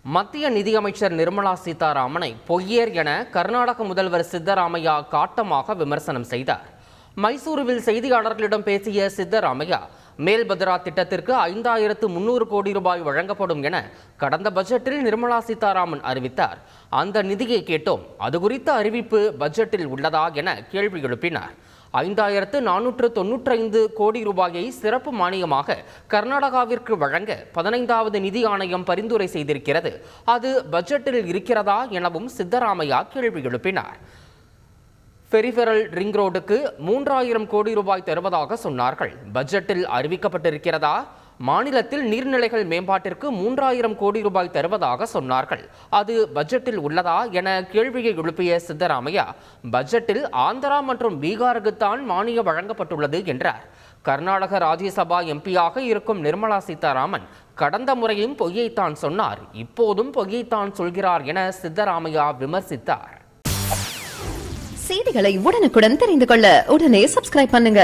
மத்திய நிதியமைச்சர் நிர்மலா சீதாராமனை பொய்யர் என கர்நாடக முதல்வர் சித்தராமையா காட்டமாக விமர்சனம் செய்தார். மைசூருவில் செய்தியாளர்களிடம் பேசிய சித்தராமையா, மேல்பத்ரா திட்டத்திற்கு 5300 கோடி ரூபாய் வழங்கப்படும் என கடந்த பட்ஜெட்டில் நிர்மலா சீதாராமன் அறிவித்தார். அந்த நிதியை கேட்டோம், அது குறித்த அறிவிப்பு பட்ஜெட்டில் உள்ளதா என கேள்வி எழுப்பினார். 5495 கோடி ரூபாயை சிறப்பு மானியமாக கர்நாடகாவிற்கு வழங்க 15வது நிதி ஆணையம் பரிந்துரை செய்திருக்கிறது. அது பட்ஜெட்டில் இருக்கிறதா எனவும் சித்தராமையா கேள்வி எழுப்பினார். பெரிஃபெரல் ரிங் ரோடுக்கு 3000 கோடி ரூபாய் தருவதாக சொன்னார்கள். பட்ஜெட்டில் அறிவிக்கப்பட்டிருக்கிறதா? மாநிலத்தில் நீர்நிலைகள் மேம்பாட்டிற்கு 3000 கோடி ரூபாய் தருவதாக சொன்னார்கள். அது பட்ஜெட்டில் உள்ளதா என கேள்வியை எழுப்பிய சித்தராமையா, பட்ஜெட்டில் ஆந்திரா மற்றும் பீகாருக்குத்தான் மானியம் வழங்கப்பட்டுள்ளது என்றார். கர்நாடக ராஜ்யசபா எம்பியாக இருக்கும் நிர்மலா சீதாராமன் கடந்த முறையும் பொய்யைத்தான் சொன்னார், இப்போதும் பொய்யைத்தான் சொல்கிறார் என சித்தராமையா விமர்சித்தார். செய்திகளை உடனுக்குடன் தெரிந்து கொள்ள உடனே சப்ஸ்கிரைப் பண்ணுங்க.